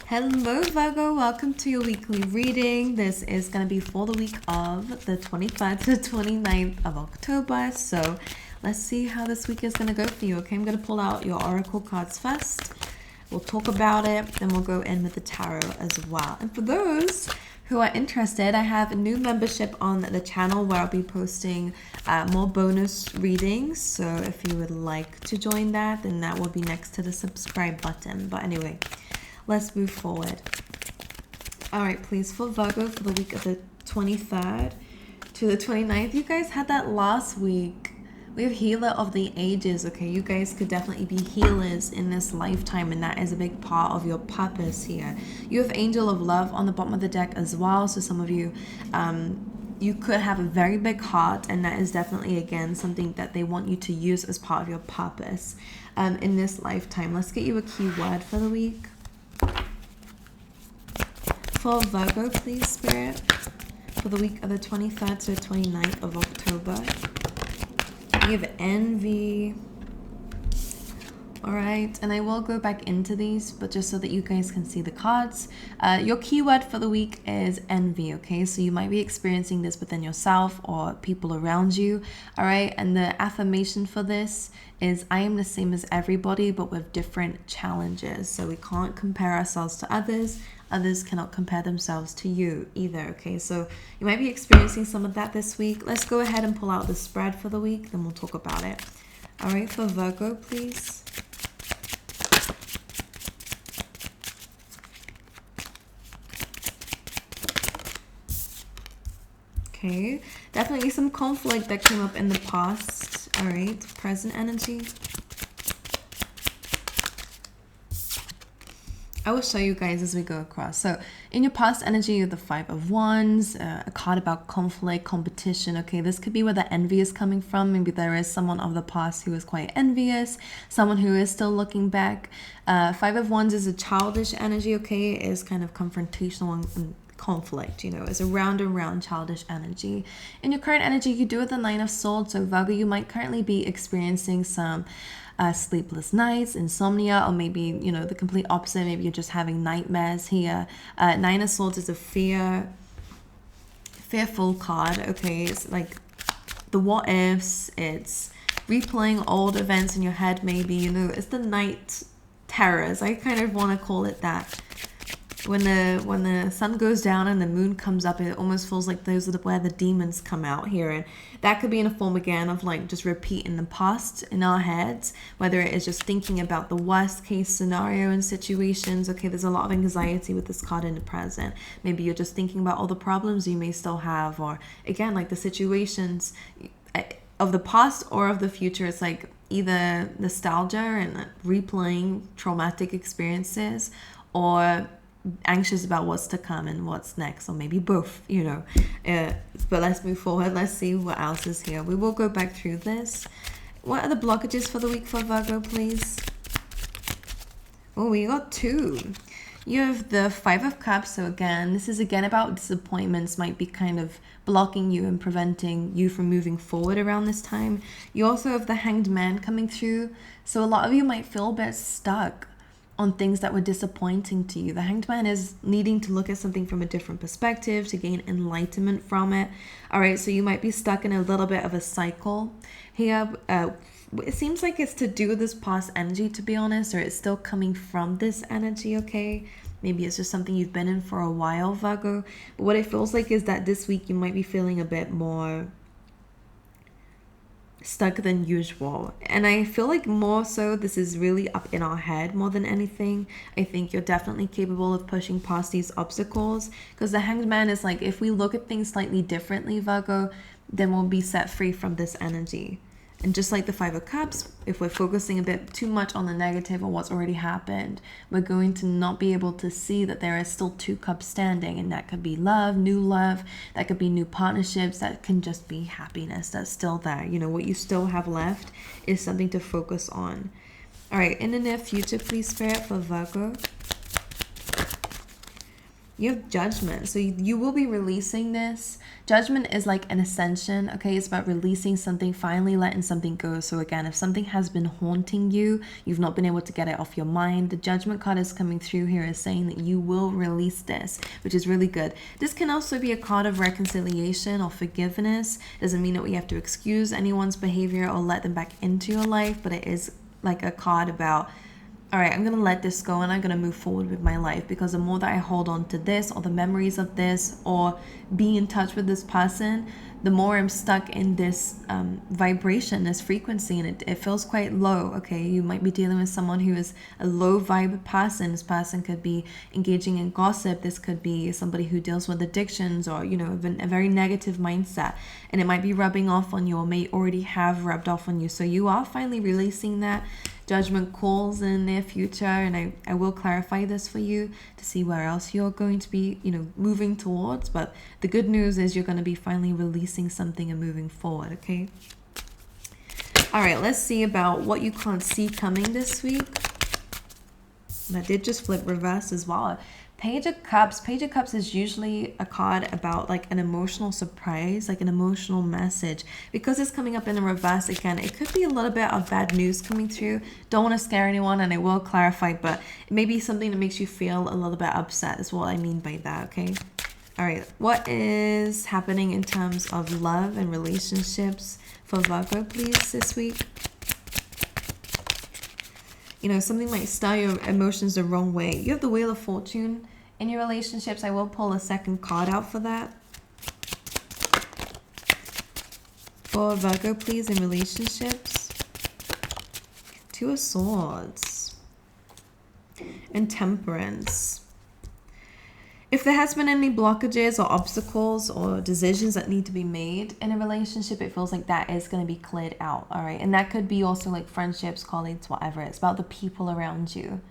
Hello Virgo, welcome to your weekly reading. This is going to be for the week of the 23rd to 29th of October. So let's see how this week is going to go for you. Okay, I'm going to pull out your oracle cards first. We'll talk about it, then we'll go in with the tarot as well. And for those who are interested, I have a new membership on the channel where I'll be posting more bonus readings. So if you would like to join that, then that will be next to the subscribe button. But anyway, let's move forward. All right, please, for Virgo, for the week of the 23rd to the 29th. You guys had that last week. We have healer of the ages, okay? You guys could definitely be healers in this lifetime, and that is a big part of your purpose here. You have angel of love on the bottom of the deck as well. So some of you, you could have a very big heart, and that is definitely, again, something that they want you to use as part of your purpose in this lifetime. Let's get you a key word for the week. For Virgo, please, Spirit, for the week of the 23rd to the 29th of October. We have envy. All right, and I will go back into these, but just so that you guys can see the cards. Your keyword for the week is envy, okay? So you might be experiencing this within yourself or people around you, all right? And the affirmation for this is, I am the same as everybody, but with different challenges. So we can't compare ourselves to others. Others cannot compare themselves to you either, okay? So you might be experiencing some of that this week. Let's go ahead and pull out the spread for the week, then we'll talk about it. All right, for Virgo, please. Okay, definitely some conflict that came up in the past. All right, present energy. I will show you guys as we go across. So in your past energy, you have the Five of Wands, a card about conflict, competition. Okay, this could be where the envy is coming from. Maybe there is someone of the past who is quite envious, someone who is still looking back. Five of Wands is a childish energy, okay? It is kind of confrontational and conflict, you know, it's a round and round childish energy. In your current energy, you do have the Nine of Swords. So Virgo, you might currently be experiencing some sleepless nights, insomnia, or maybe, you know, the complete opposite. Maybe you're just having nightmares here. Nine of Swords is a fearful card, okay? It's like the what ifs, it's replaying old events in your head, maybe, you know, it's the night terrors. I kind of want to call it that. When the sun goes down and the moon comes up, it almost feels like those are where the demons come out here. And that could be in a form, again, of like just repeating the past in our heads, whether it is just thinking about the worst case scenario in situations. Okay, there's a lot of anxiety with this card in the present. Maybe you're just thinking about all the problems you may still have, or again, like the situations of the past or of the future. It's like either nostalgia and replaying traumatic experiences, or anxious about what's to come and what's next, or maybe both, you know. But let's move forward. Let's see what else is here. We will go back through this. What are the blockages for the week for Virgo, please? Oh, we got two. You have the Five of Cups. So again, this is again about disappointments, might be kind of blocking you and preventing you from moving forward around this time. You also have the Hanged Man coming through. So a lot of you might feel a bit stuck on things that were disappointing to you. The Hanged Man is needing to look at something from a different perspective, to gain enlightenment from it. All right, so you might be stuck in a little bit of a cycle here. It seems like it's to do with this past energy, to be honest, or it's still coming from this energy, okay? Maybe it's just something you've been in for a while, Virgo. But what it feels like is that this week you might be feeling a bit more stuck than usual. And I feel like more so this is really up in our head more than anything. I think you're definitely capable of pushing past these obstacles, because the Hanged Man is like, if we look at things slightly differently, Virgo, then we'll be set free from this energy. And just like the Five of Cups, if we're focusing a bit too much on the negative or what's already happened, we're going to not be able to see that there is still two cups standing. And that could be love, that could be new partnerships, that can just be happiness that's still there. You know, what you still have left is something to focus on. All right, in the near future, please, Spirit, for Virgo. You have Judgment. So you will be releasing this. Judgment is like an ascension, okay? It's about releasing something, finally letting something go. So again, if something has been haunting you, you've not been able to get it off your mind, the Judgment card is coming through here is saying that you will release this, which is really good. This can also be a card of reconciliation or forgiveness. Doesn't mean that we have to excuse anyone's behavior or let them back into your life, but it is like a card about, all right, I'm going to let this go and I'm going to move forward with my life, because the more that I hold on to this or the memories of this or be in touch with this person, the more I'm stuck in this vibration, this frequency, and it feels quite low, okay? You might be dealing with someone who is a low vibe person. This person could be engaging in gossip. This could be somebody who deals with addictions or, you know, a very negative mindset. And it might be rubbing off on you or may already have rubbed off on you. So you are finally releasing that. Judgment calls in the near future, and I will clarify this for you to see where else you're going to be, you know, moving towards. But the good news is you're going to be finally releasing something and moving forward, okay? All right, let's see about what you can't see coming this week. That did just flip reverse as well. Page of Cups. Page of Cups is usually a card about like an emotional surprise, like an emotional message. Because it's coming up in the reverse again, it could be a little bit of bad news coming through. Don't want to scare anyone, and I will clarify, but it may be something that makes you feel a little bit upset is what I mean by that, okay? All right, what is happening in terms of love and relationships for Virgo, please, this week? You know, something might stir your emotions the wrong way. You have the Wheel of Fortune in your relationships. I will pull a second card out for that. For Virgo, please, in relationships. Two of Swords. And Temperance. If there has been any blockages or obstacles or decisions that need to be made in a relationship, it feels like that is going to be cleared out, all right? And that could be also like friendships, colleagues, whatever. It's about the people around you,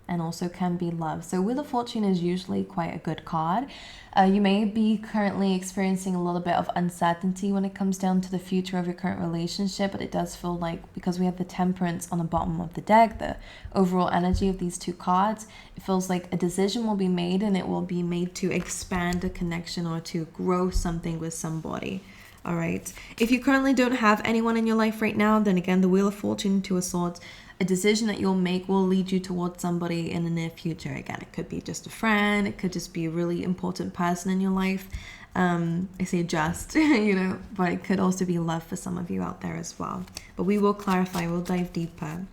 and also can be love. So Wheel of Fortune is usually quite a good card. You may be currently experiencing a little bit of uncertainty when it comes down to the future of your current relationship, but it does feel like, because we have the Temperance on the bottom of the deck, the overall energy of these two cards, it feels like a decision will be made, and it will be made to expand a connection or to grow something with somebody. All right. If you currently don't have anyone in your life right now, then again, the Wheel of Fortune, Two of Swords, a decision that you'll make will lead you towards somebody in the near future. Again, it could be just a friend. It could just be a really important person in your life. I say just, you know, but it could also be love for some of you out there as well. But we will clarify. We'll dive deeper.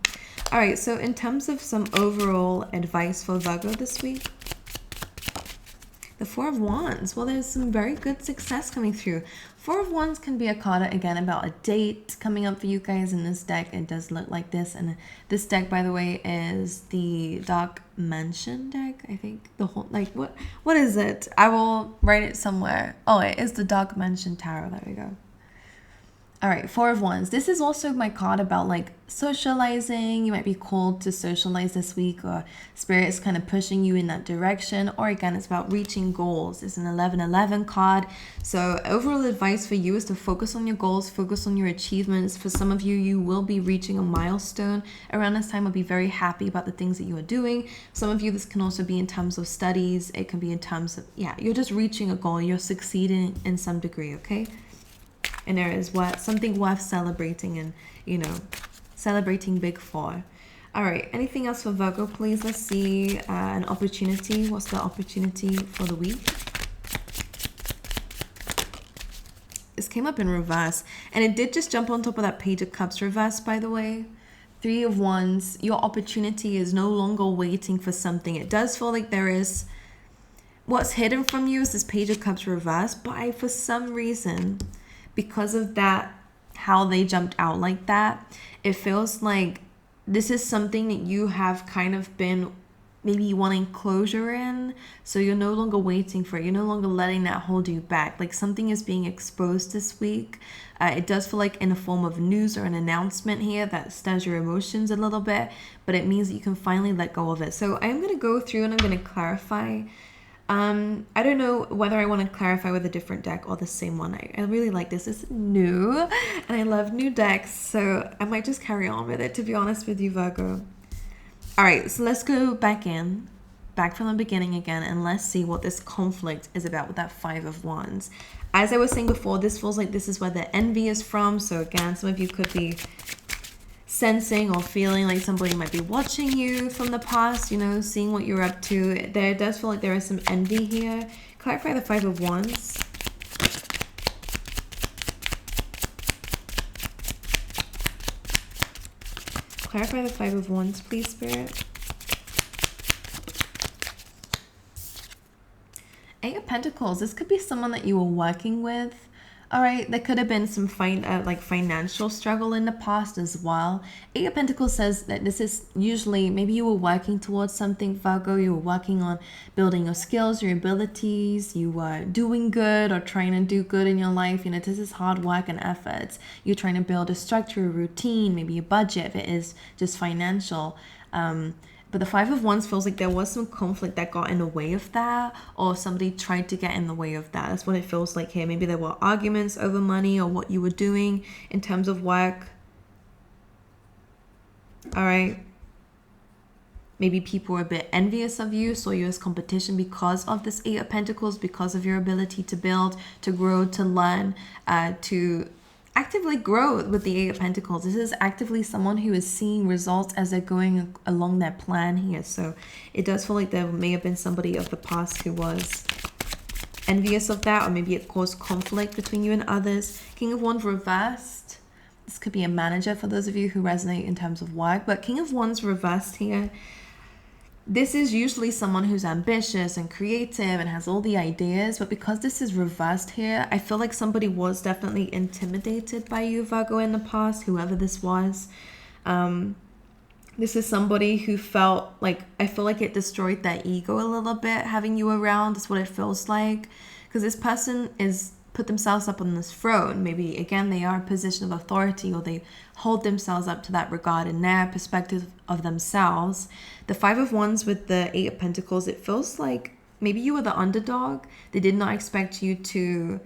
All right. So in terms of some overall advice for Virgo this week, the Four of Wands. Well, there's some very good success coming through. Four of Wands can be a card, again, about a date coming up for you guys in this deck. It does look like this. And this deck, by the way, is the Dark Mansion deck, I think. The whole, like, what is it? I will write it somewhere. Oh, it is the Dark Mansion Tarot. There we go. All right, Four of Wands. This is also my card about like socializing. You might be called to socialize this week, or Spirit is kind of pushing you in that direction. Or again, it's about reaching goals. It's an 1111 card. So overall advice for you is to focus on your goals, focus on your achievements. For some of you, you will be reaching a milestone around this time. I'll be very happy about the things that you are doing. Some of you, this can also be in terms of studies. It can be in terms of, yeah, you're just reaching a goal. You're succeeding in some degree, okay? And there is something worth celebrating, and, you know, celebrating big for. All right, anything else for Virgo, please? Let's see, an opportunity. What's the opportunity for the week? This came up in reverse, and it did just jump on top of that Page of Cups reverse, by the way. Three of Wands. Your opportunity is no longer waiting for something. It does feel like there is, what's hidden from you is this Page of Cups reverse, but for some reason, because of that, how they jumped out like that, it feels like this is something that you have kind of been maybe wanting closure in. So you're no longer waiting for it. You're no longer letting that hold you back. Like something is being exposed this week. It does feel like in the form of news or an announcement here that stirs your emotions a little bit, but it means that you can finally let go of it. So I'm going to go through and I'm going to clarify. I don't know whether I want to clarify with a different deck or the same one. I really like this. It's new, and I love new decks, so I might just carry on with it, to be honest with you, Virgo. All right, so let's go back in. back from the beginning again, and let's see what this conflict is about with that Five of Wands. As I was saying before, this feels like this is where the envy is from. So again, some of you could be sensing or feeling like somebody might be watching you from the past, you know, seeing what you're up to. There does feel like there is some envy here. Clarify the Five of Wands. Clarify the Five of Wands, please, Spirit. Eight of Pentacles. This could be someone that you were working with. All right, there could have been some financial struggle in the past as well. Eight of Pentacles says that this is usually, maybe you were working towards something, Virgo. You were working on building your skills, your abilities. You were doing good or trying to do good in your life. You know, this is hard work and efforts. You're trying to build a structure, a routine, maybe a budget if it is just financial. But the Five of Wands feels like there was some conflict that got in the way of that, or somebody tried to get in the way of that. That's what it feels like here. Maybe there were arguments over money or what you were doing in terms of work. All right. Maybe people were a bit envious of you, saw you as competition because of this Eight of Pentacles, because of your ability to build, to grow, to learn, to actively grow with the Eight of Pentacles. This is actively someone who is seeing results as they're going along their plan here. So it does feel like there may have been somebody of the past who was envious of that, or maybe it caused conflict between you and others. King of Wands reversed. This could be a manager for those of you who resonate in terms of work, but King of Wands reversed here. This is usually someone who's ambitious and creative and has all the ideas, but because this is reversed here, I feel like somebody was definitely intimidated by you, Virgo, in the past, whoever this was. This is somebody who felt like, I feel like it destroyed their ego a little bit, having you around. That's what it feels like. Because this person is put themselves up on this throne. Maybe, again, they are a position of authority, or they hold themselves up to that regard in their perspective of themselves. The Five of Wands with the Eight of Pentacles, it feels like maybe you were the underdog. They did not expect you to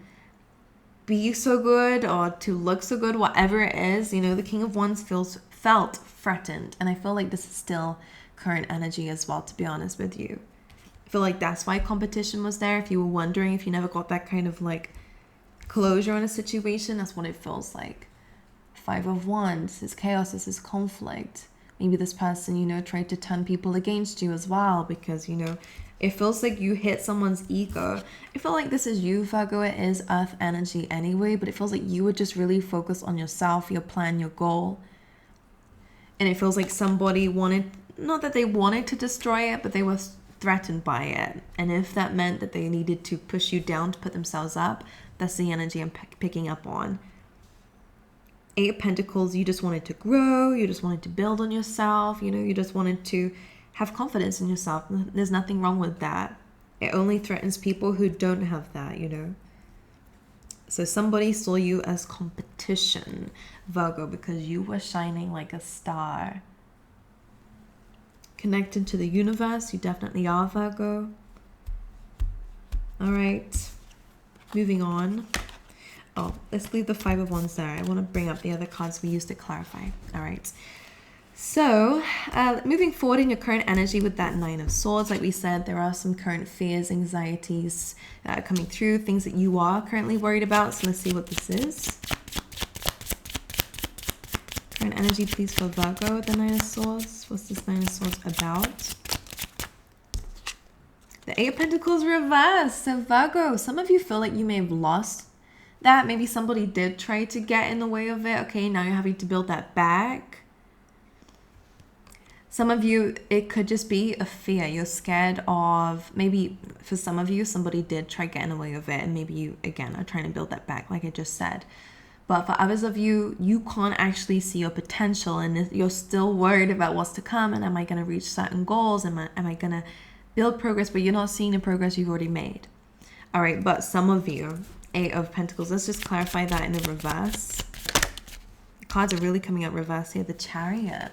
be so good or to look so good, whatever it is. You know, the King of Wands felt threatened. And I feel like this is still current energy as well, to be honest with you. I feel like that's why competition was there. If you were wondering, if you never got that kind of like closure on a situation, that's what it feels like. Five of Wands, this is chaos, this is conflict. Maybe this person, you know, tried to turn people against you as well, because, you know, it feels like you hit someone's ego. I feel like this is you, Virgo. It is earth energy anyway, but it feels like you would just really focus on yourself, your plan, your goal. And it feels like somebody wanted, not that they wanted to destroy it, but they were threatened by it. And if that meant that they needed to push you down to put themselves up, that's the energy I'm picking up on. Eight of Pentacles, you just wanted to grow, you just wanted to build on yourself, you know, you just wanted to have confidence in yourself. There's nothing wrong with that. It only threatens people who don't have that, you know. So somebody saw you as competition, Virgo, because you were shining like a star. Connected to the universe, you definitely are, Virgo. All right, moving on. Oh, let's leave the Five of Wands there. I want to bring up the other cards we used to clarify. All right. So, moving forward in your current energy with that Nine of Swords, like we said, there are some current fears, anxieties coming through, things that you are currently worried about. So let's see what this is. Current energy, please, for Virgo with the Nine of Swords. What's this Nine of Swords about? The Eight of Pentacles reversed. So Virgo, some of you feel like you may have lost that. Maybe somebody did try to get in the way of it. Okay, now you're having to build that back. Some of you, it could just be a fear. You're scared of, maybe for some of you, somebody did try to get in the way of it. And maybe you, again, are trying to build that back, like I just said. But for others of you, you can't actually see your potential. And you're still worried about what's to come. And am I going to reach certain goals? Am I going to build progress? But you're not seeing the progress you've already made. All right, but some of you, Eight of Pentacles, let's just clarify that in the reverse. The cards are really coming out reverse here. The Chariot.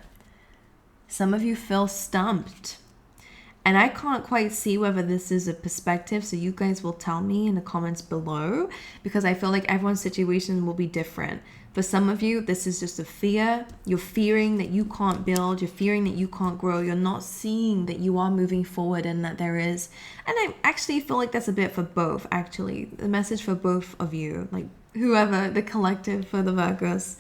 Some of you feel stumped. And I can't quite see whether this is a perspective, so you guys will tell me in the comments below, because I feel like everyone's situation will be different. For some of you, this is just a fear. You're fearing that you can't build. You're fearing that you can't grow. You're not seeing that you are moving forward and that there is. And I actually feel like that's a bit for both, actually. The message for both of you, like whoever, the collective for the Virgos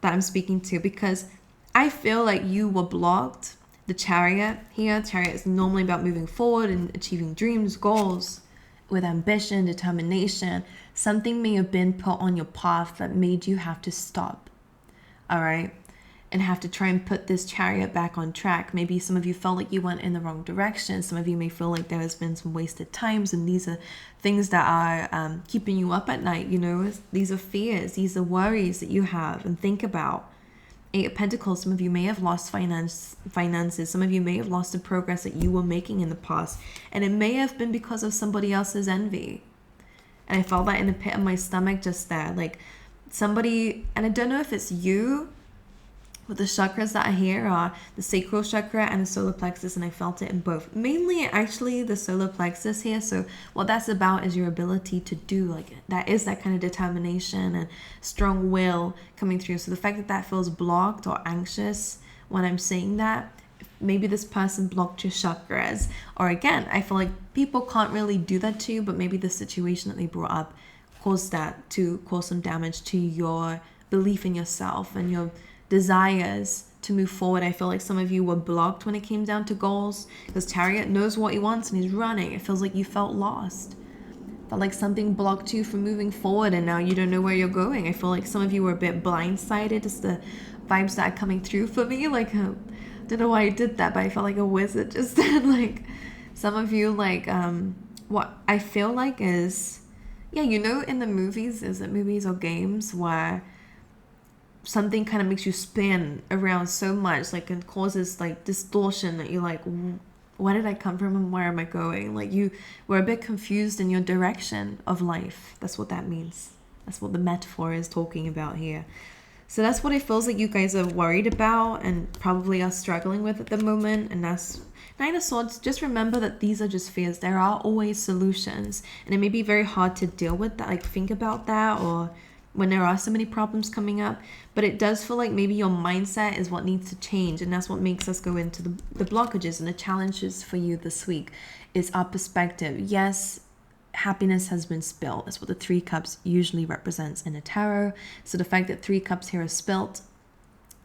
that I'm speaking to, because I feel like you were blocked. The Chariot here, Chariot is normally about moving forward and achieving dreams, goals with ambition, determination. Something may have been put on your path that made you have to stop, all right, and have to try and put this Chariot back on track. Maybe some of you felt like you went in the wrong direction. Some of you may feel like there has been some wasted times, and these are things that are keeping you up at night. You know, these are fears, these are worries that you have and think about. Eight of Pentacles, some of you may have lost finances. Some of you may have lost the progress that you were making in the past. And it may have been because of somebody else's envy. And I felt that in the pit of my stomach just there. Like somebody, and I don't know if it's you, but the chakras that are here are the sacral chakra and the solar plexus, and I felt it in both. Mainly actually the solar plexus here. So what that's about is your ability to do, like that is that kind of determination and strong will coming through. So the fact that that feels blocked or anxious when I'm saying that, maybe this person blocked your chakras. Or again, I feel like people can't really do that to you, but maybe the situation that they brought up caused that to cause some damage to your belief in yourself and your desires to move forward. I feel like some of you were blocked when it came down to goals, because Chariot knows what he wants and he's running. It feels like you felt lost. Felt like something blocked you from moving forward, and now you don't know where you're going. I feel like some of you were a bit blindsided. It's the vibes that are coming through for me. Like, don't know why I did that, but I felt like a wizard just then. Like, some of you, like, what I feel like is, yeah, you know, in the movies, is it movies or games where something kind of makes you spin around so much, like it causes like distortion that you're like, where did I come from and where am I going? Like you were a bit confused in your direction of life. That's what that means. That's what the metaphor is talking about here. So that's what it feels like you guys are worried about and probably are struggling with at the moment. And that's Nine of Swords. Just remember that these are just fears. There are always solutions, and it may be very hard to deal with that, like think about that, or when there are so many problems coming up. But it does feel like maybe your mindset is what needs to change, and that's what makes us go into the blockages and the challenges for you this week. Is our perspective. Yes, happiness has been spilled. That's what the Three Cups usually represents in a tarot. So the fact that Three Cups here is spilt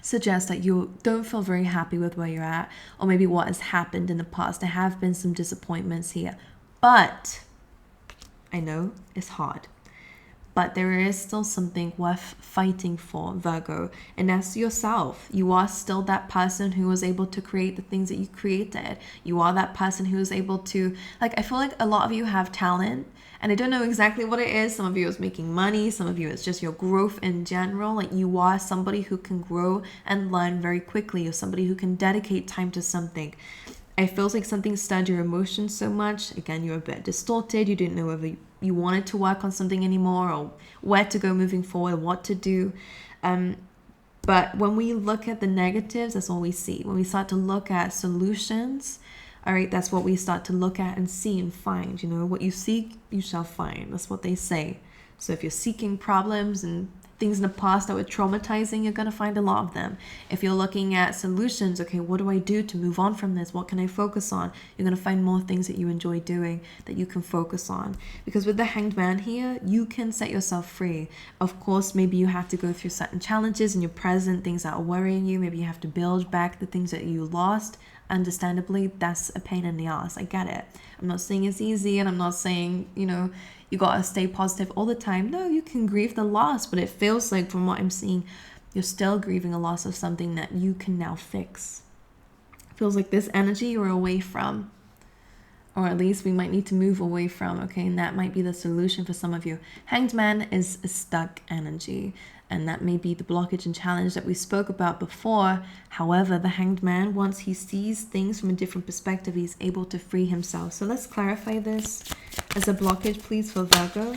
suggests that you don't feel very happy with where you're at, or maybe what has happened in the past. There have been some disappointments here, but I know it's hard. But there is still something worth fighting for, Virgo, and that's yourself. You are still that person who was able to create the things that you created. You are that person who is able to, like, I feel like a lot of you have talent, and I don't know exactly what it is. Some of you is making money. Some of you it's just your growth in general. Like, you are somebody who can grow and learn very quickly. You're somebody who can dedicate time to something. It feels like something stirred your emotions so much. Again, you're a bit distorted. You didn't know whether you wanted to work on something anymore, or where to go moving forward, what to do. But when we look at the negatives, that's what we see. When we start to look at solutions, all right, that's what we start to look at and see and find. You know, what you seek, you shall find. That's what they say. So if you're seeking problems and things in the past that were traumatizing, you're going to find a lot of them. If you're looking at solutions, okay, what do I do to move on from this? What can I focus on? You're going to find more things that you enjoy doing that you can focus on. Because with the Hanged Man here, you can set yourself free. Of course, maybe you have to go through certain challenges in your present, things that are worrying you. Maybe you have to build back the things that you lost. Understandably, that's a pain in the ass. I get it. I'm not saying it's easy, and I'm not saying, you know, you gotta stay positive all the time. No, you can grieve the loss, but it feels like, from what I'm seeing, you're still grieving a loss of something that you can now fix. It feels like this energy you're away from, or at least we might need to move away from, okay? And that might be the solution for some of you. Hanged Man is a stuck energy, and that may be the blockage and challenge that we spoke about before. However, the Hanged Man, once he sees things from a different perspective, he's able to free himself. So let's clarify this as a blockage, please, for Virgo.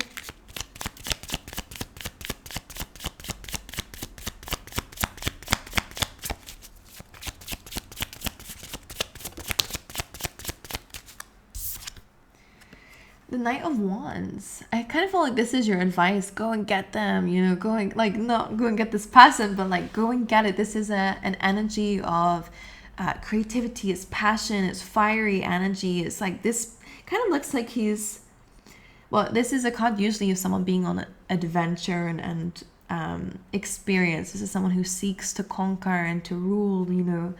The Knight of Wands. I kind of feel like this is your advice. Go and get them, you know, go and, like, not go and get this person, but like go and get it. This is an energy of creativity. It's passion. It's fiery energy. It's like this kind of looks like he's, well, this is a card usually of someone being on an adventure and experience. This is someone who seeks to conquer and to rule, you know,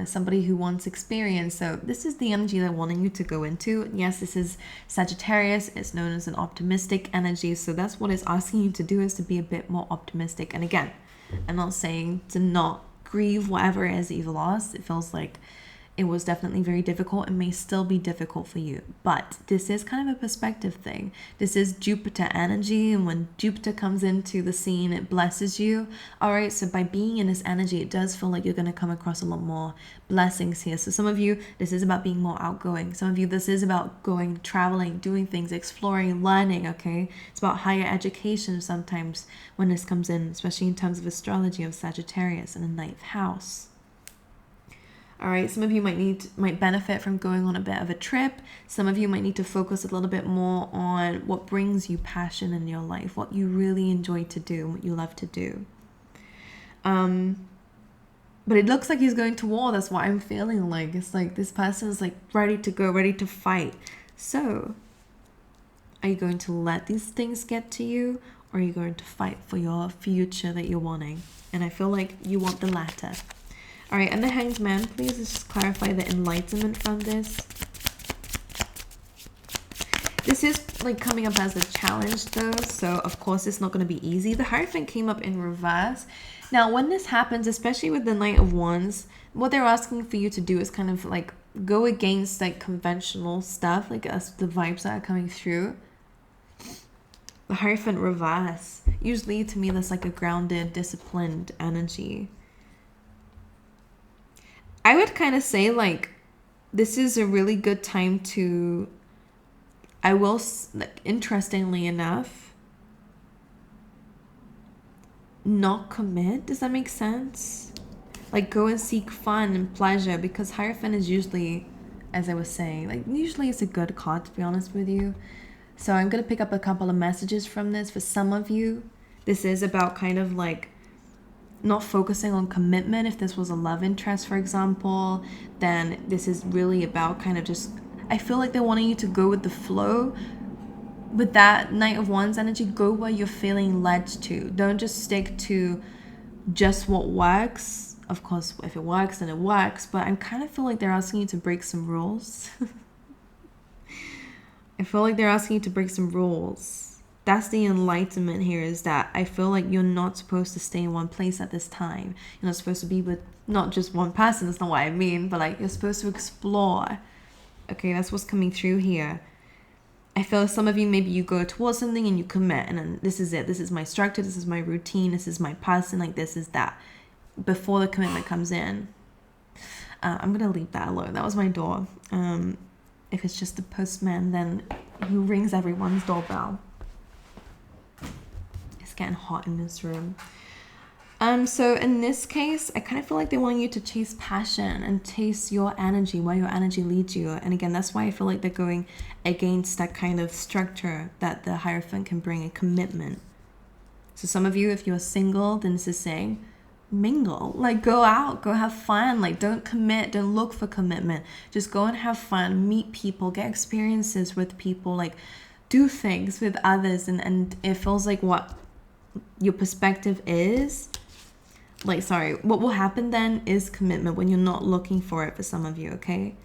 somebody who wants experience. So this is the energy they're wanting you to go into. Yes, this is Sagittarius. It's known as an optimistic energy. So that's what it's asking you to do, is to be a bit more optimistic. And again, I'm not saying to not grieve whatever it is that you've lost. It feels like it was definitely very difficult and may still be difficult for you. But this is kind of a perspective thing. This is Jupiter energy, and when Jupiter comes into the scene, it blesses you. All right, so by being in this energy, it does feel like you're going to come across a lot more blessings here. So some of you, this is about being more outgoing. Some of you, this is about going, traveling, doing things, exploring, learning, okay? It's about higher education sometimes when this comes in, especially in terms of astrology of Sagittarius in the 9th house. All right, some of you might benefit from going on a bit of a trip. Some of you might need to focus a little bit more on what brings you passion in your life, what you really enjoy to do, what you love to do. But it looks like he's going to war. That's what I'm feeling like. It's like this person is like ready to go, ready to fight. So are you going to let these things get to you, or are you going to fight for your future that you're wanting? And I feel like you want the latter. All right, and the Hanged Man, please just clarify the enlightenment from this. This is like coming up as a challenge though, so of course it's not going to be easy. The Hierophant came up in reverse. Now, when this happens, especially with the Knight of Wands, what they're asking for you to do is kind of like go against like conventional stuff, like us, the vibes that are coming through. The Hierophant reverse, usually to me that's like a grounded, disciplined energy. I would kind of say like this is a really good time to, I will, like, interestingly enough, not commit. Does that make sense? Like go and seek fun and pleasure, because Hierophant is usually, as I was saying, like usually it's a good card, to be honest with you. So I'm going to pick up a couple of messages from this. For some of you, this is about kind of like not focusing on commitment. If this was a love interest, for example, then this is really about kind of just, I feel like they're wanting you to go with the flow. With that Knight of Wands energy, go where you're feeling led to. Don't just stick to just what works. Of course, if it works, then it works. But I kind of feel like they're asking you to break some rules. I feel like they're asking you to break some rules. That's the enlightenment here, is that I feel like you're not supposed to stay in one place at this time. You're not supposed to be with not just one person. That's not what I mean. But like you're supposed to explore. Okay, that's what's coming through here. I feel some of you, maybe you go towards something and you commit, and then this is it. This is my structure. This is my routine. This is my person. Like this is that. Before the commitment comes in. I'm going to leave that alone. That was my door. If it's just the postman, then who rings everyone's doorbell? It's getting hot in this room. So in this case, I kind of feel like they want you to chase passion and chase your energy, where your energy leads you. And again, that's why I feel like they're going against that kind of structure that the Hierophant can bring, a commitment. So some of you, if you're single, then this is saying mingle, like go out, go have fun, like don't commit, don't look for commitment, just go and have fun, meet people, get experiences with people, like do things with others. And it feels like what your perspective is, like, sorry, what will happen then is commitment when you're not looking for it for some of you, okay?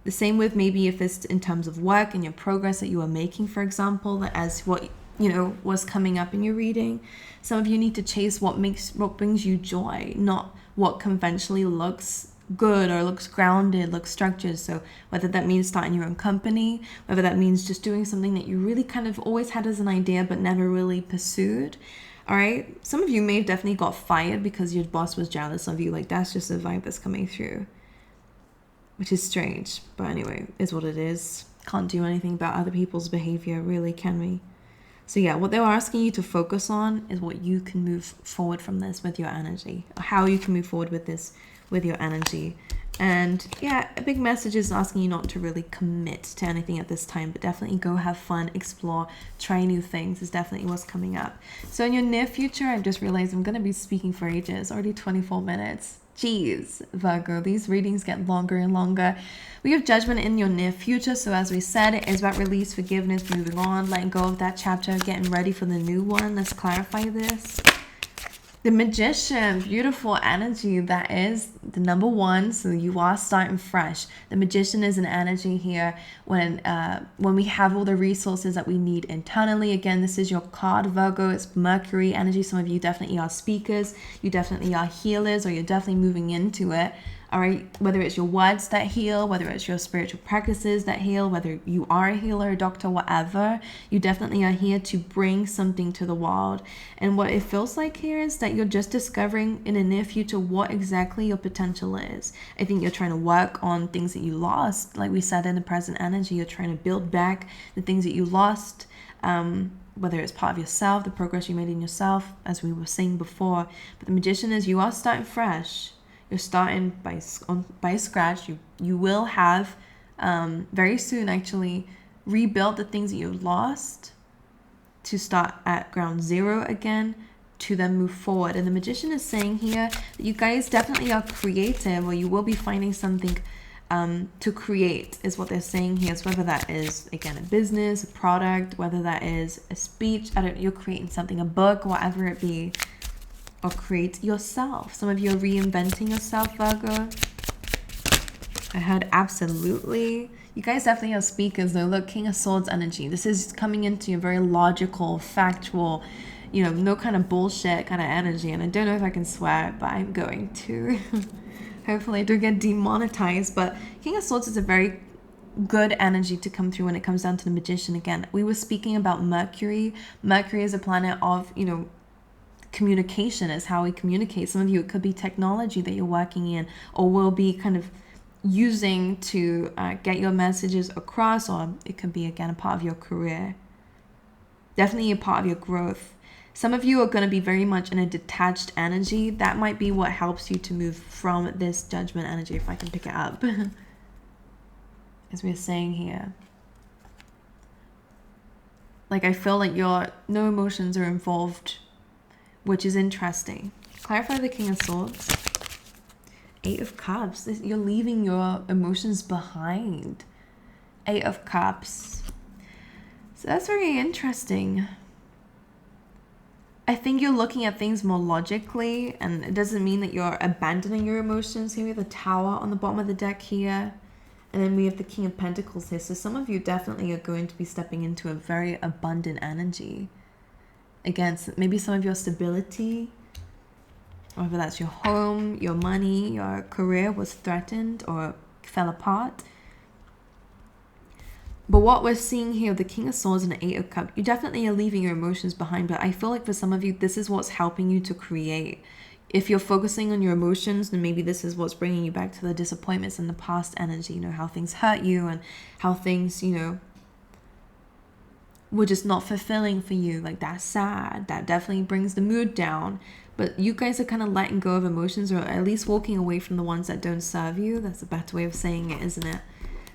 The same with maybe if it's in terms of work and your progress that you are making, for example, as what, you know, was coming up in your reading. Some of you need to chase what brings you joy, not what conventionally looks good or looks grounded, looks structured. So whether that means starting your own company, whether that means just doing something that you really kind of always had as an idea but never really pursued. All right, some of you may have definitely got fired because your boss was jealous of you. Like that's just a vibe that's coming through, which is strange, but anyway, is what it is. Can't do anything about other people's behavior, really, can we? So yeah, what they're asking you to focus on is what you can move forward from this with your energy, or how you can move forward with this with your energy. And yeah, a big message is asking you not to really commit to anything at this time, but definitely go have fun, explore, try new things is definitely what's coming up. So in your near future, I've just realized I'm going to be speaking for ages, already 24 minutes. Jeez, Virgo, these readings get longer and longer. We have judgment in your near future. So as we said, it is about release, forgiveness, moving on, letting go of that chapter, getting ready for the new one. Let's clarify this. The Magician, beautiful energy. That is the number one. So you are starting fresh. The Magician is an energy here when we have all the resources that we need internally. Again, this is your card, Virgo. It's Mercury energy. Some of you definitely are speakers. You definitely are healers, or you're definitely moving into it. All right, whether it's your words that heal, whether it's your spiritual practices that heal, whether you are a healer, a doctor, whatever, you definitely are here to bring something to the world. And what it feels like here is that you're just discovering in the near future what exactly your potential is. I think you're trying to work on things that you lost. Like we said in the present energy, you're trying to build back the things that you lost, whether it's part of yourself, the progress you made in yourself, as we were saying before. But the Magician is you are starting fresh. You're starting by a scratch. You will have very soon actually rebuild the things that you lost to start at ground zero again, to then move forward. And the Magician is saying here that you guys definitely are creative, or you will be finding something to create is what they're saying here. So whether that is, again, a business, a product, whether that is a speech, you're creating something, a book, whatever it be. Or create yourself. Some of you are reinventing yourself, Virgo. I heard absolutely. You guys definitely are speakers though. Look, King of Swords energy. This is coming into a very logical, factual, no kind of bullshit kind of energy. And I don't know if I can swear, but I'm going to. Hopefully I don't get demonetized. But King of Swords is a very good energy to come through when it comes down to the Magician. Again, we were speaking about Mercury. Mercury is a planet of, communication, is how we communicate. Some of you, it could be technology that you're working in or will be kind of using to get your messages across, or it could be, again, a part of your career. Definitely a part of your growth. Some of you are going to be very much in a detached energy. That might be what helps you to move from this judgment energy, if I can pick it up. As we're saying here. Like, I feel like no emotions are involved, which is interesting. Clarify the King of Swords. 8 of Cups. You're leaving your emotions behind. 8 of Cups. So that's very interesting. I think you're looking at things more logically, and it doesn't mean that you're abandoning your emotions. Here we have the Tower on the bottom of the deck here. And then we have the King of Pentacles here. So some of you definitely are going to be stepping into a very abundant energy. Again, maybe some of your stability, whether that's your home, your money, your career was threatened or fell apart. But what we're seeing here, the King of Swords and the 8 of Cups, you definitely are leaving your emotions behind. But I feel like for some of you, this is what's helping you to create. If you're focusing on your emotions, then maybe this is what's bringing you back to the disappointments in the past energy. How things hurt you and how things, were just not fulfilling for you. Like, that's sad. That definitely brings the mood down. But you guys are kind of letting go of emotions, or at least walking away from the ones that don't serve you. That's a better way of saying it, isn't it?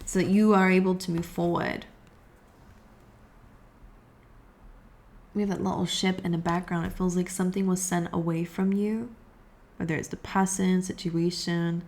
So that you are able to move forward. We have that little ship in the background. It feels like something was sent away from you, whether it's the person, situation.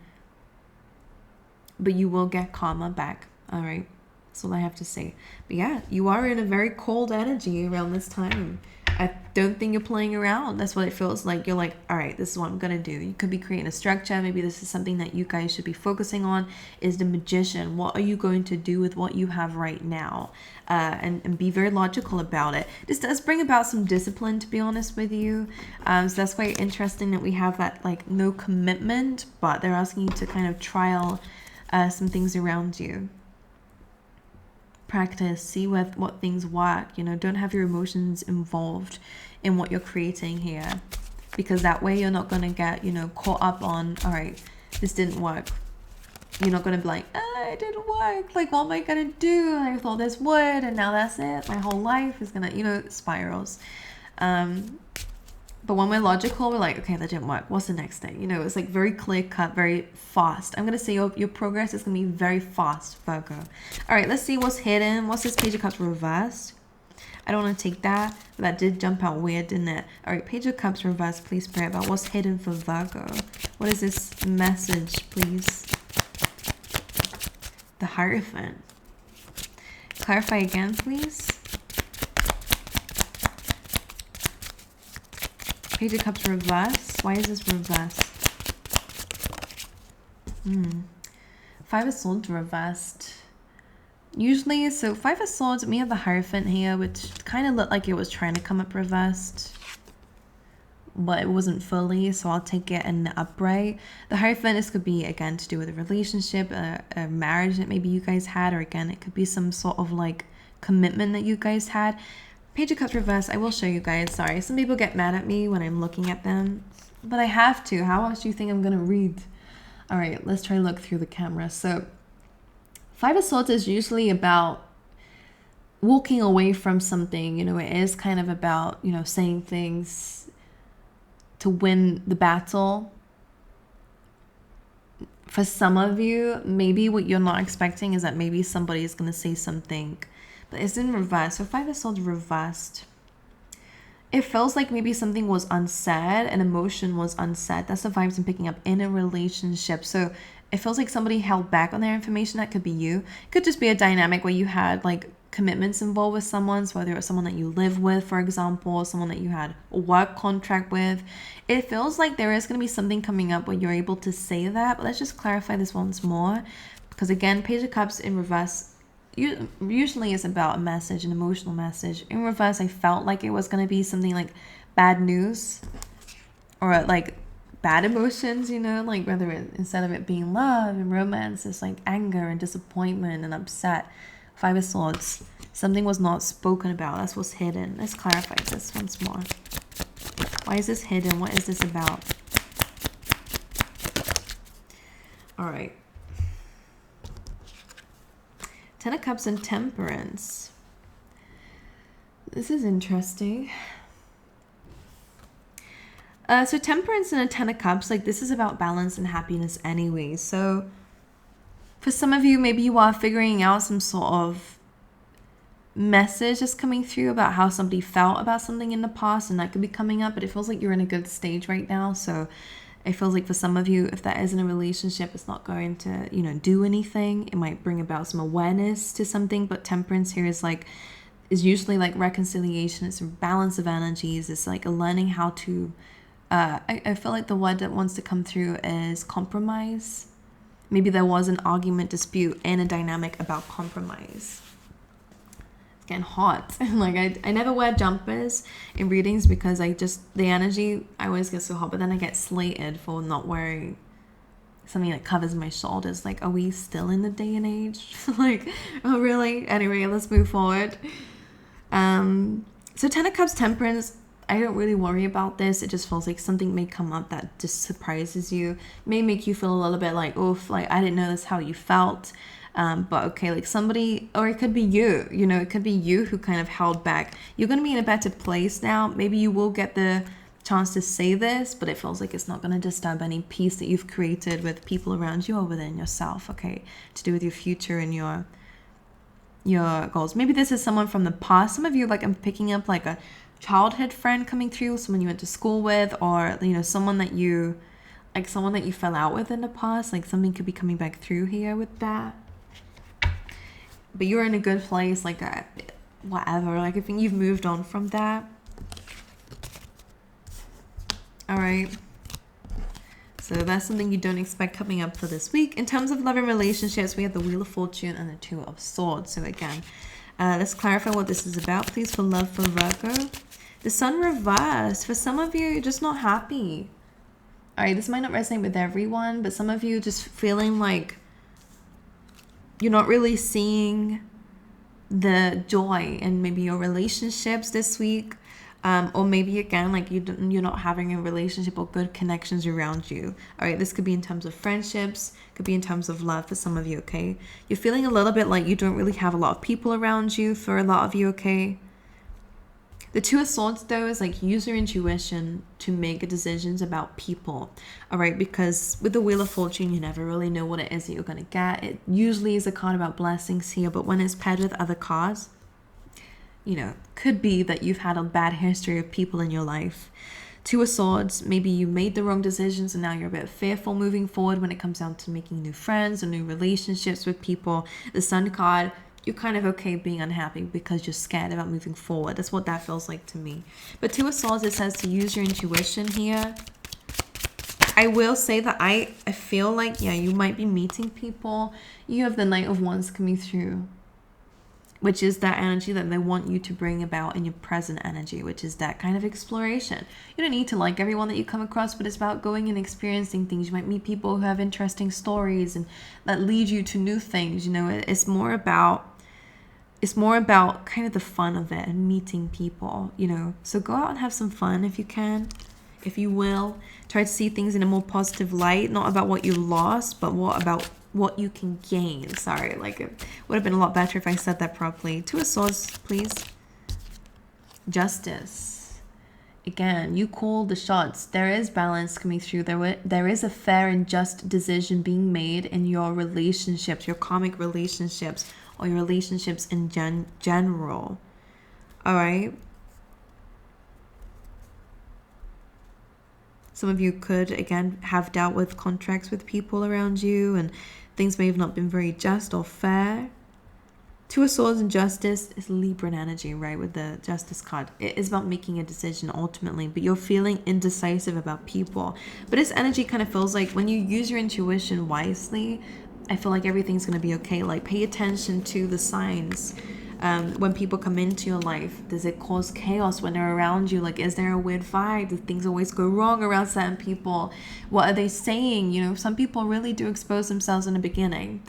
But you will get karma back. All right. That's all I have to say. But yeah, you are in a very cold energy around this time. I don't think you're playing around. That's what it feels like. You're like, all right, this is what I'm going to do. You could be creating a structure. Maybe this is something that you guys should be focusing on, is the Magician. What are you going to do with what you have right now? And be very logical about it. This does bring about some discipline, to be honest with you. So that's quite interesting that we have that, like, no commitment, but they're asking you to kind of trial some things around you. Practice, see what things work. Don't have your emotions involved in what you're creating here, because that way you're not going to get caught up on, all right, this didn't work. You're not going to be like, it didn't work, like, what am I going to do? I thought this would, and now that's it. My whole life is going to spirals. But when we're logical, we're like, okay, that didn't work. What's the next thing? You know, it's like very clear cut, very fast. I'm going to say your progress is going to be very fast, Virgo. All right, let's see what's hidden. What's this Page of Cups reversed? I don't want to take that, but that did jump out weird, didn't it? All right, Page of Cups reversed. Please pray about what's hidden for Virgo. What is this message, please? The Hierophant. Clarify again, please. Page of Cups reversed. Why is this reversed? Five of Swords reversed. Usually, so Five of Swords, we have the Hierophant here, which kind of looked like it was trying to come up reversed, but it wasn't fully, so I'll take it in the upright. The Hierophant, this could be, again, to do with a relationship, a marriage that maybe you guys had, or again, it could be some sort of like commitment that you guys had. Page of Cups reversed, I will show you guys. Sorry, some people get mad at me when I'm looking at them, but I have to. How else do you think I'm going to read? All right, let's try to look through the camera. So Five of Swords is usually about walking away from something. You know, it is kind of about, you know, saying things to win the battle. For some of you, maybe what you're not expecting is that maybe somebody is going to say something, but it's in reverse. So Five of Swords reversed. It feels like maybe something was unsaid, an emotion was unsaid. That's the vibes I'm picking up in a relationship. So it feels like somebody held back on their information. That could be you. It could just be a dynamic where you had like commitments involved with someone. So whether it was someone that you live with, for example, someone that you had a work contract with. It feels like there is going to be something coming up where you're able to say that. But let's just clarify this once more. Because again, Page of Cups in reverse usually is about a message, an emotional message. In reverse, I felt like it was going to be something like bad news or like bad emotions, you know, like whether it, instead of it being love and romance, it's like anger and disappointment and upset. Five of Swords, something was not spoken about. That's what's hidden. Let's clarify this once more. Why is this hidden? What is this about? All right. Ten of Cups and Temperance. This is interesting. So Temperance and a Ten of Cups, like this is about balance and happiness anyway. So for some of you, maybe you are figuring out some sort of message that's coming through about how somebody felt about something in the past, and that could be coming up, but it feels like you're in a good stage right now. So it feels like for some of you, if that isn't a relationship, it's not going to, you know, do anything. It might bring about some awareness to something, but Temperance here is usually like reconciliation. It's a balance of energies. It's like a learning how to, I feel like the word that wants to come through is compromise. Maybe there was an argument, dispute, and a dynamic about compromise. It's getting hot. Like I never wear jumpers in readings because the energy, I always get so hot, but then I get slated for not wearing something that covers my shoulders. Like, are we still in the day and age? Like, oh really? Anyway, let's move forward. So Ten of Cups, Temperance, I don't really worry about this. It just feels like something may come up that just surprises you, may make you feel a little bit like, oof, like I didn't know that's how you felt. But okay, like somebody, or it could be you, you know, it could be you who kind of held back. You're going to be in a better place now. Maybe you will get the chance to say this, but it feels like it's not going to disturb any peace that you've created with people around you or within yourself, okay, to do with your future and your goals. Maybe this is someone from the past. Some of you, like I'm picking up like a childhood friend coming through, someone you went to school with, or, you know, someone that you fell out with in the past. Like something could be coming back through here with that. But you're in a good place, like whatever. Like I think you've moved on from that. All right. So that's something you don't expect coming up for this week. In terms of love and relationships, we have the Wheel of Fortune and the Two of Swords. So again, let's clarify what this is about, please, for love for Virgo. The Sun reversed. For some of you, you're just not happy. All right, this might not resonate with everyone, but some of you just feeling like you're not really seeing the joy in maybe your relationships this week. Or maybe again, like you're not having a relationship or good connections around you. All right, this could be in terms of friendships, could be in terms of love for some of you, okay? You're feeling a little bit like you don't really have a lot of people around you for a lot of you, okay? The Two of Swords, though, is like use your intuition to make decisions about people, all right? Because with the Wheel of Fortune, you never really know what it is that you're going to get. It usually is a card about blessings here, but when it's paired with other cards, you know, could be that you've had a bad history of people in your life. Two of Swords, maybe you made the wrong decisions and now you're a bit fearful moving forward when it comes down to making new friends or new relationships with people. The Sun card, you're kind of okay being unhappy because you're scared about moving forward. That's what that feels like to me. But Two of Swords, it says to use your intuition here. I will say that I feel like, yeah, you might be meeting people. You have the Knight of Wands coming through, which is that energy that they want you to bring about in your present energy, which is that kind of exploration. You don't need to like everyone that you come across, but it's about going and experiencing things. You might meet people who have interesting stories and that lead you to new things. You know, it's more about kind of the fun of it and meeting people, you know. So go out and have some fun if you can, if you will. Try to see things in a more positive light, not about what you lost, but what you can gain. Sorry, like it would have been a lot better if I said that properly. Two of Swords, please. Justice. Again, you call the shots. There is balance coming through. There is a fair and just decision being made in your relationships, your karmic relationships, or your relationships in general. All right. Some of you could, again, have dealt with contracts with people around you and things may have not been very just or fair. Two of Swords and Justice is Libran energy, right? With the Justice card. It is about making a decision ultimately, but you're feeling indecisive about people. But this energy kind of feels like when you use your intuition wisely, I feel like everything's going to be okay. Like pay attention to the signs. When people come into your life, does it cause chaos when they're around you? Like, is there a weird vibe? Do things always go wrong around certain people? What are they saying? You know, some people really do expose themselves in the beginning,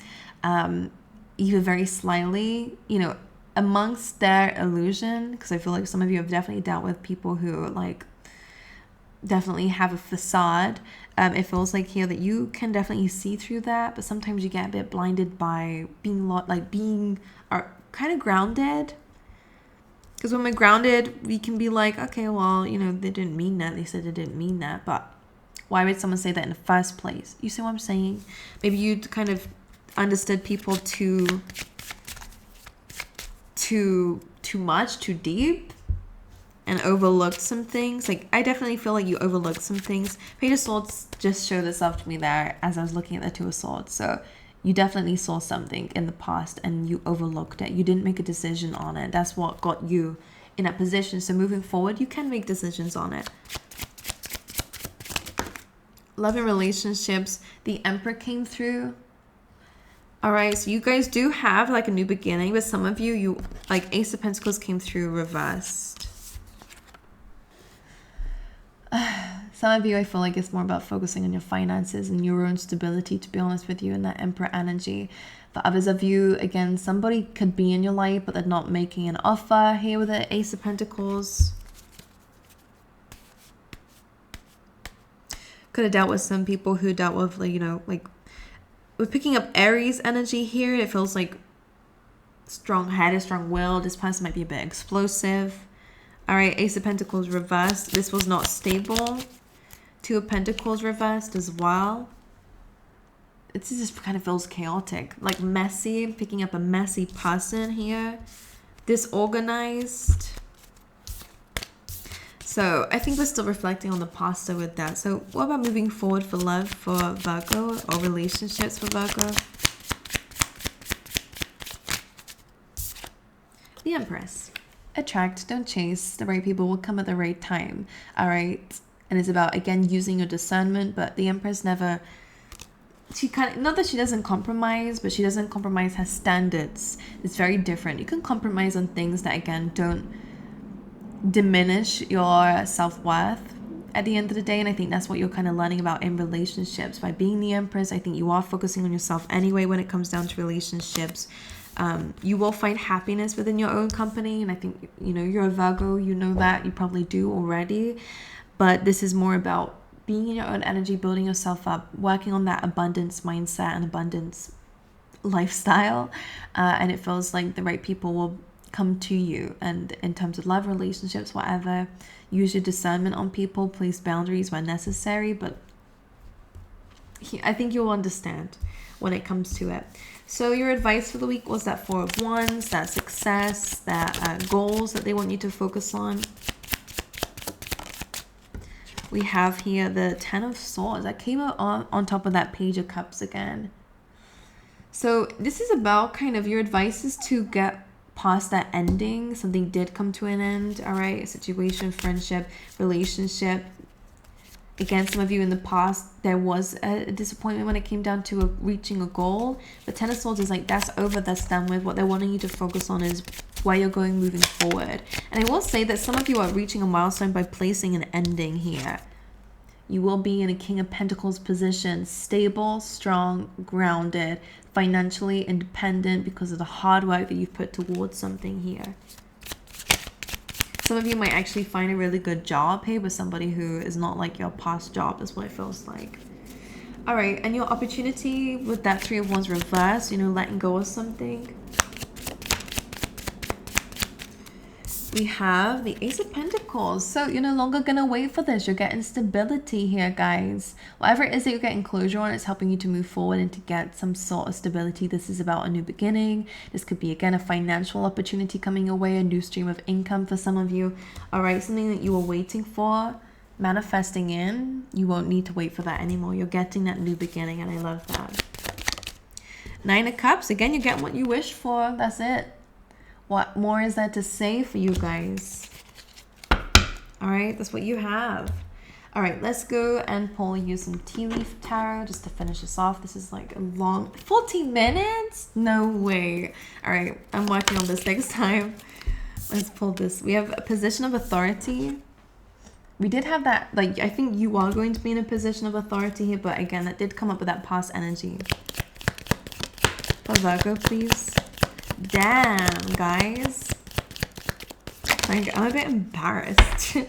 even very slyly, you know, amongst their illusion. Because I feel like some of you have definitely dealt with people who like definitely have a facade. It feels like here that you can definitely see through that, but sometimes you get a bit blinded by being kind of grounded. Because when we're grounded, we can be like, okay, well, you know, they didn't mean that. They said they didn't mean that, but why would someone say that in the first place? You see what I'm saying? Maybe you kind of understood people too much, too deep, and overlooked some things. Like, I definitely feel like you overlooked some things. Page of Swords just showed this up to me there as I was looking at the Two of Swords. So you definitely saw something in the past and you overlooked it. You didn't make a decision on it. That's what got you in that position. So moving forward, you can make decisions on it. Love and relationships. The Emperor came through. All right, so you guys do have like a new beginning. But some of you like Ace of Pentacles came through reversed. Some of you, I feel like it's more about focusing on your finances and your own stability, to be honest with you, in that Emperor energy. For others of you, again, somebody could be in your life, but they're not making an offer here with the Ace of Pentacles. Could have dealt with some people who dealt with, like, you know, like, we're picking up Aries energy here. It feels like strong-headed, strong-willed. This person might be a bit explosive. All right, Ace of Pentacles reversed. This was not stable. Two of Pentacles reversed as well. It just kind of feels chaotic, like messy. Picking up a messy person here. Disorganized. So I think we're still reflecting on the past with that. So what about moving forward for love for Virgo, or relationships for Virgo? The Empress. Attract, don't chase. The right people will come at the right time. All right. And it's about, again, using your discernment. But the Empress never, she kind of, not that she doesn't compromise, but she doesn't compromise her standards. It's very different. You can compromise on things that, again, don't diminish your self-worth at the end of the day. And I think that's what you're kind of learning about in relationships. By being the Empress, I think you are focusing on yourself anyway when it comes down to relationships. You will find happiness within your own company. And I think, you know, you're a Virgo, you know that. You probably do already. But this is more about being in your own energy, building yourself up, working on that abundance mindset and abundance lifestyle. And it feels like the right people will come to you. And in terms of love, relationships, whatever, use your discernment on people, place boundaries when necessary, but I think you'll understand when it comes to it. So your advice for the week was that Four of Wands, that success, that goals that they want you to focus on. We have here the Ten of Swords that came out on top of that Page of Cups again. So this is about kind of your advice is to get past that ending. Something did come to an end, all right? A situation, friendship, relationship. Again, some of you in the past, there was a disappointment when it came down to reaching a goal. But Ten of Swords is like, that's over, that's done with. What they're wanting you to focus on is where you're going moving forward. And I will say that some of you are reaching a milestone by placing an ending here. You will be in a King of Pentacles position, stable, strong, grounded, financially independent because of the hard work that you've put towards something here. Some of you might actually find a really good job here with somebody who is not like your past job. That's what it feels like. All right, and your opportunity with that Three of Wands reverse, you know, letting go of something. We have the Ace of Pentacles. So you're no longer going to wait for this. You're getting stability here, guys. Whatever it is that you're getting closure on, it's helping you to move forward and to get some sort of stability. This is about a new beginning. This could be, again, a financial opportunity coming your way, a new stream of income for some of you. All right, something that you were waiting for, manifesting in. You won't need to wait for that anymore. You're getting that new beginning, and I love that. Nine of Cups. Again, you get what you wish for. That's it. What more is there to say for you guys? All right, that's what you have. All right, let's go and pull you some tea leaf tarot just to finish this off. This is like a long 14 minutes. No way. All right, I'm working on this next time. Let's pull this. We have a position of authority. We did have that, like, I think you are going to be in a position of authority here, but again, that did come up with that past energy. For Virgo, please. Damn, guys. Like, I'm a bit embarrassed. Can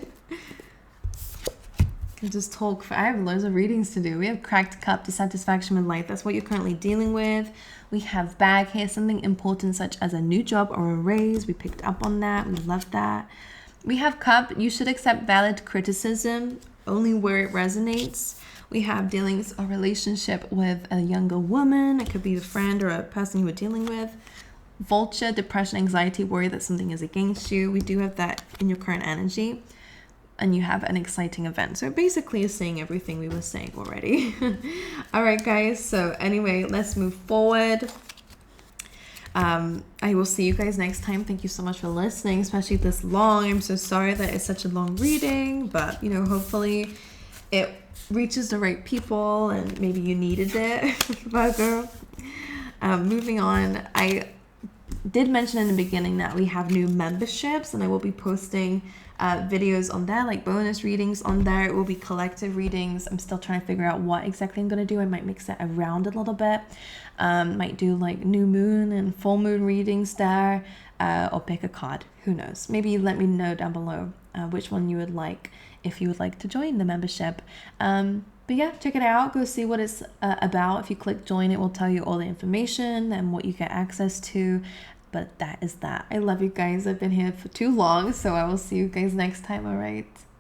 just talk. I have loads of readings to do. We have Cracked Cup, dissatisfaction with life. That's what you're currently dealing with. We have Bag here, something important such as a new job or a raise. We picked up on that. We love that. We have Cup. You should accept valid criticism only where it resonates. We have dealings or relationship with a younger woman. It could be a friend or a person you were dealing with. Vulture, depression, anxiety, worry that something is against you. We do have that in your current energy. And you have an exciting event. So basically is saying everything we were saying already. All right, guys. So anyway, let's move forward. I will see you guys next time. Thank you so much for listening, especially this long. I'm so sorry that it's such a long reading, but you know, hopefully it reaches the right people and maybe you needed it, Virgo. Moving on, I did mention in the beginning that we have new memberships and I will be posting videos on there, like bonus readings on there. It will be collective readings. I'm still trying to figure out what exactly I'm going to do. I might mix it around a little bit. Might do like new moon and full moon readings there, or pick a card. Who knows? Maybe let me know down below which one you would like, if you would like to join the membership. But yeah, check it out. Go see what it's about. If you click join, it will tell you all the information and what you get access to. But that is that. I love you guys. I've been here for too long, so I will see you guys next time, all right?